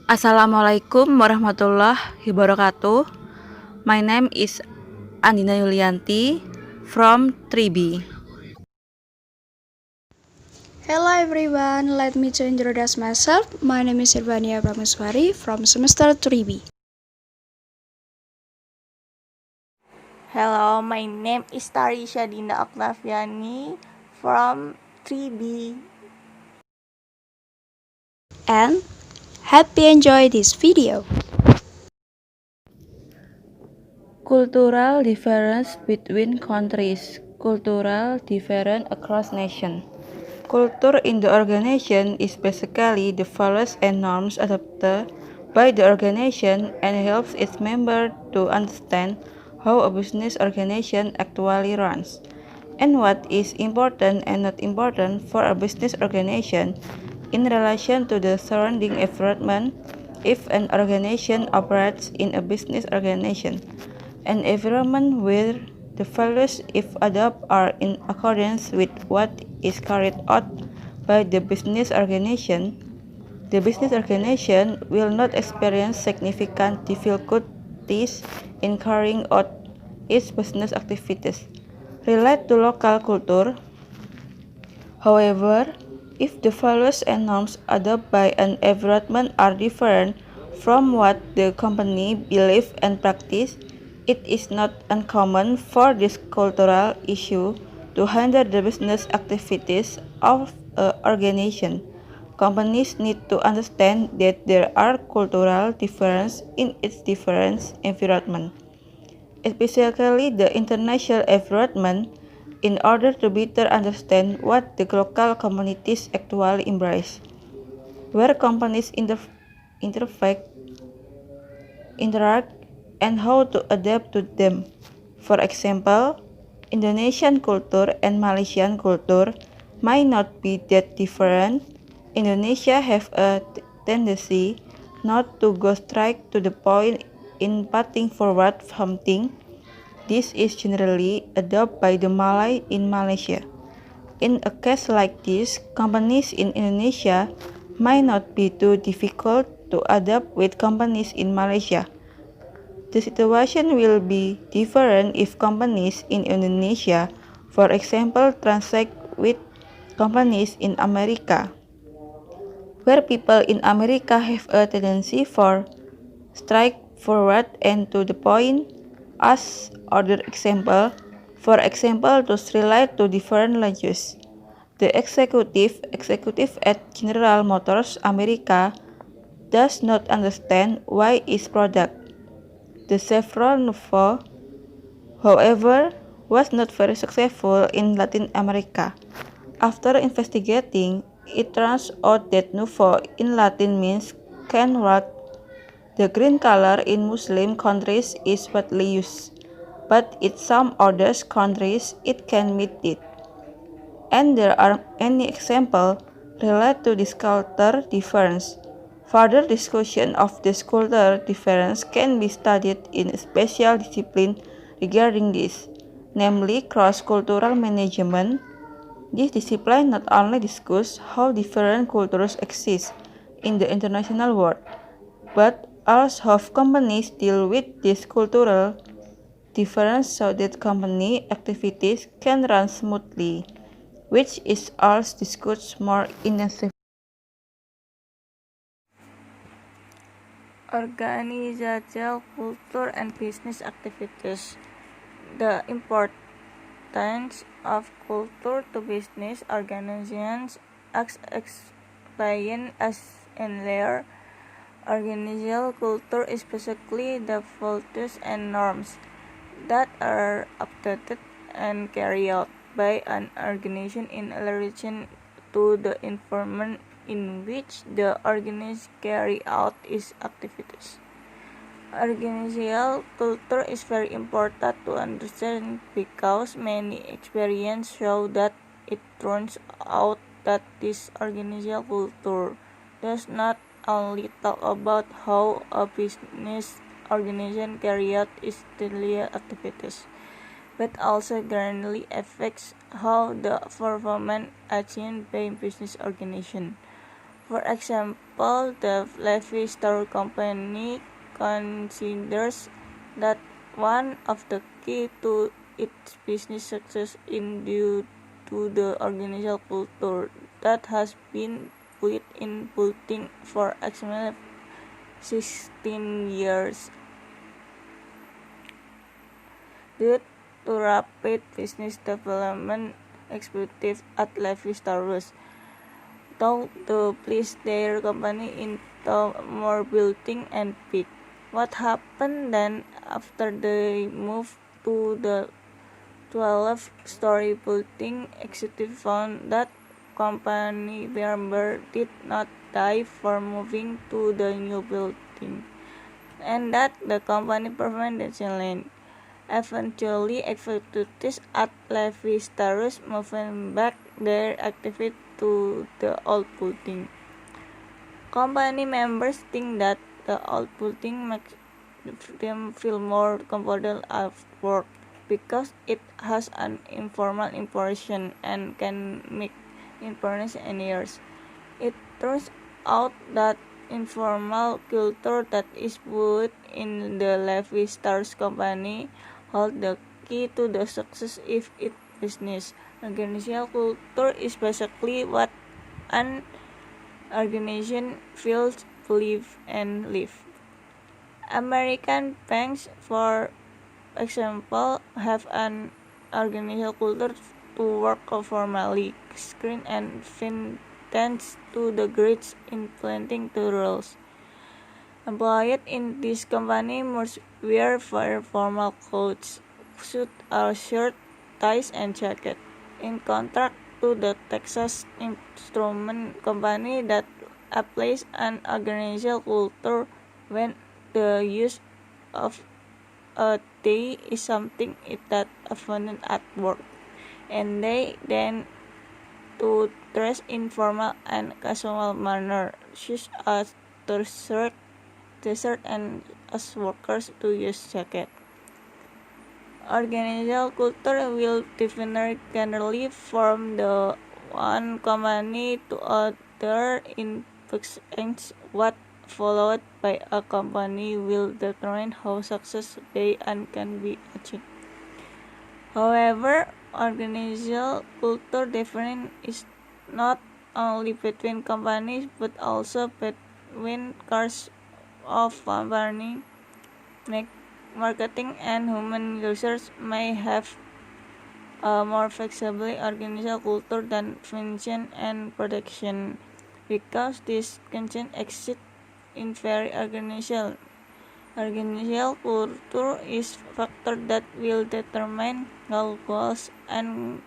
Assalamualaikum warahmatullahi wabarakatuh. My name is Andina Yulianti from 3B. Hello everyone, let me to introduce myself. My name is Irvania Prameswari from semester 3B. Hello, my name is Tarisha Dinda Octaviani from 3B. And happy enjoy this video. Cultural difference between countries. Cultural difference across nations. Culture in the organization is basically the values and norms adopted by the organization and helps its members to understand how a business organization actually runs, and what is important and not important for a business organization in relation to the surrounding environment. If an organization operates in a business organization, an environment where the values if adopted are in accordance with what is carried out by the business organization, the business organization will not experience significant difficulties in carrying out its business activities. Relate to local culture. However, if the values and norms adopted by an environment are different from what the company believes and practice, it is not uncommon for this cultural issue to hinder the business activities of an organization. Companies need to understand that there are cultural differences in its different environment, especially the international environment, in order to better understand what the local communities actually embrace, where companies interact, and how to adapt to them. For example, Indonesian culture and Malaysian culture might not be that different. Indonesia have a tendency not to go straight to the point in putting forward something. This is generally adopted by the Malay in Malaysia. In a case like this, companies in Indonesia might not be too difficult to adapt with companies in Malaysia. The situation will be different if companies in Indonesia, for example, transact with companies in America, where people in America have a tendency for straightforward and to the point. As other example, for example, those relate to different languages. The executive at General Motors America does not understand why its product, the Chevrolet Nouveau, however, was not very successful in Latin America. After investigating, it turns out that Nouveau in Latin means can rot. The green color in Muslim countries is widely used, but in some other countries it can meet it. And there are many examples related to this culture difference. Further discussion of this culture difference can be studied in a special discipline regarding this, namely cross-cultural management. This discipline not only discusses how different cultures exist in the international world, but also how companies deal with this cultural difference so that company activities can run smoothly, which is also discussed more intensively. Organizational culture and business activities. The importance of culture to business organizations as explained as in layer. Organizational culture is basically the values and norms that are adopted and carried out by an organization in relation to the environment in which the organization carry out its activities. Organizational culture is very important to understand because many experiences show that it turns out that this organizational culture does not only talk about how a business organization carry out its daily activities, but also greatly affects how the performance achieved by business organization. For example, example, the Levi Strauss Company considers that one of the key to its business success is due to the organizational culture that has been built in Bulting for approximately 16 years. Due to rapid business development, executives at Levi Strauss thought to place their company into more building and big. What happened then after they moved to the 12-story building? Executives found that company member did not die for moving to the new building, and that the company performed excellently. Eventually, executives at Levi Strauss moved back their activity to the old building. Company members think that the old building makes them feel more comfortable at work because it has an informal impression and can make impressions in years. It turns out that informal culture that is built in the Levi Strauss Company hold the key to the success of its business. Organizational culture is basically what an organization feels, believes, and lives. American banks, for example, have an organizational culture to work formally, screen and tends to the grades implementing the rules. Employees in this company must wear very formal clothes, suit or shirt, ties, and jacket. In contrast to the Texas Instrument Company that applies an organizational culture when the use of a tie is something that often at work, and they then to dress in formal and casual manner, such as t-shirt and as workers to use jacket. Organizational culture will differ generally from the one company to other in exchange. What followed by a company will determine how successful they and can be achieved. However, organizational culture difference is not only between companies but also between cars of company. Marketing and human users may have a more flexible organizational culture than function and production because this function exist in very organizational. Organizational culture is a factor that will determine how goals and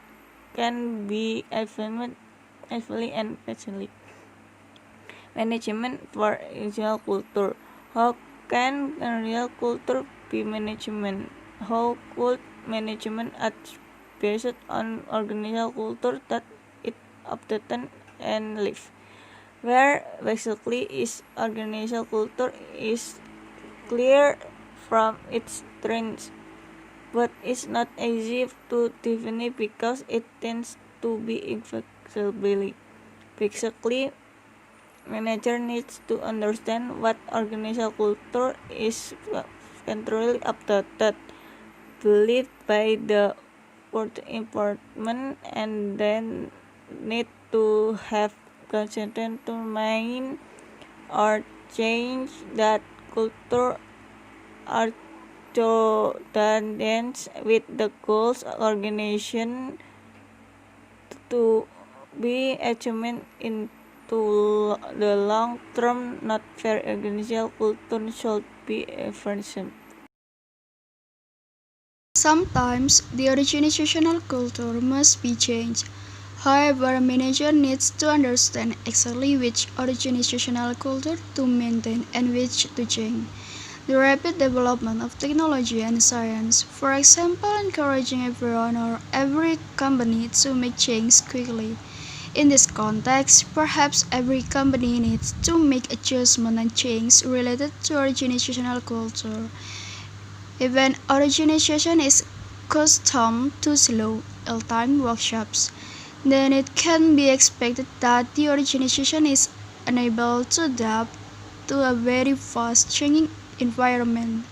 can be implemented effectively and efficiently. Management for organizational culture. How can organizational culture be management? How could management act based on organizational culture that it updated and live? Where basically is organizational culture is clear from its trends, but it's not easy to define because it tends to be inflexible. Basically, manager needs to understand what organizational culture is controlled updated, believed by the board important, and then need to have consistent to maintain or change that culture are dance with the goals organization to be achieved into the long term. Not fair organizational culture should be efficient. Sometimes the organizational culture must be changed. However, a manager needs to understand exactly which organizational culture to maintain and which to change. The rapid development of technology and science, for example, encouraging everyone or every company to make change quickly. In this context, perhaps every company needs to make adjustments and change related to organizational culture. If an organization is accustomed to slow, ill-timed workshops, then it can be expected that the organization is unable to adapt to a very fast changing environment.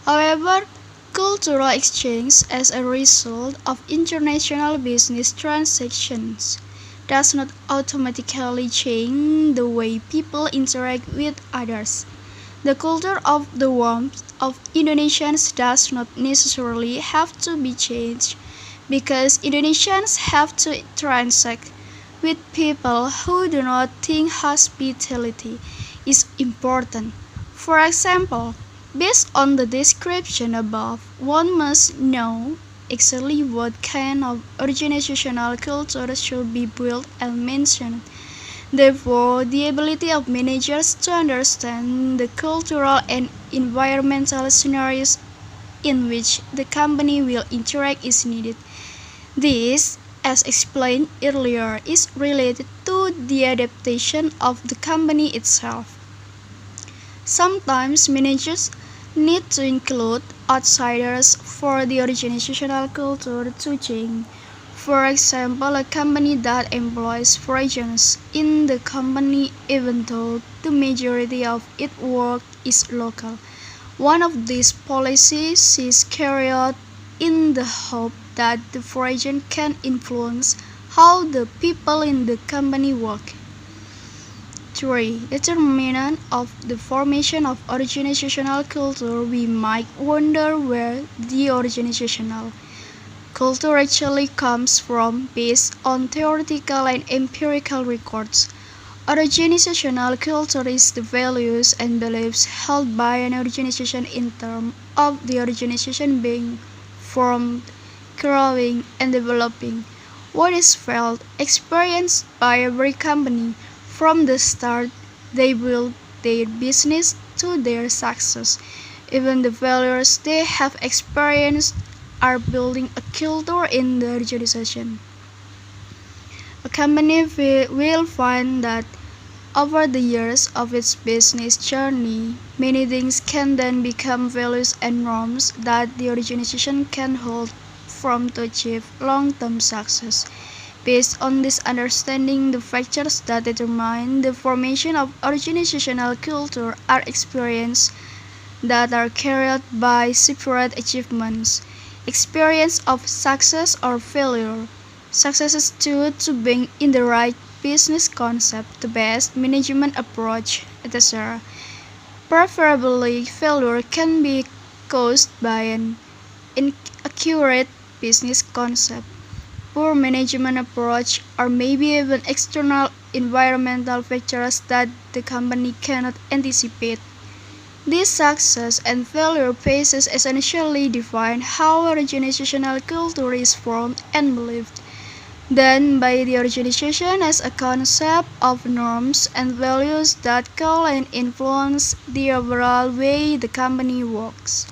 However, cultural exchange as a result of international business transactions does not automatically change the way people interact with others. The culture of the warmth of Indonesians does not necessarily have to be changed because Indonesians have to transact with people who do not think hospitality is important. For example, based on the description above, one must know exactly what kind of organizational culture should be built and maintained. Therefore, the ability of managers to understand the cultural and environmental scenarios in which the company will interact is needed. This, as explained earlier, is related to the adaptation of the company itself. Sometimes managers need to include outsiders for the organizational culture to change. For example, a company that employs foreigners in the company even though the majority of its work is local. One of these policies is carried out in the hope that the foreigner can influence how the people in the company work. 3. Determinant of the formation of organizational culture. We might wonder where the organizational culture actually comes from based on theoretical and empirical records. Organizational culture is the values and beliefs held by an organization in terms of the organization being formed, growing, and developing. What is felt, experienced by every company from the start they build their business to their success. Even the failures they have experienced are building a culture in the organization. A company will find that over the years of its business journey, many things can then become values and norms that the organization can hold from to achieve long-term success. Based on this understanding, the factors that determine the formation of organizational culture are experience that are carried by separate achievements, experience of success or failure, successes due to being in the right business concept, the best management approach, etc. Preferably, failure can be caused by an inaccurate business concept, poor management approach, or maybe even external environmental factors that the company cannot anticipate. This success and failure phases essentially define how organizational culture is formed and believed, then by the organization as a concept of norms and values that call and influence the overall way the company works.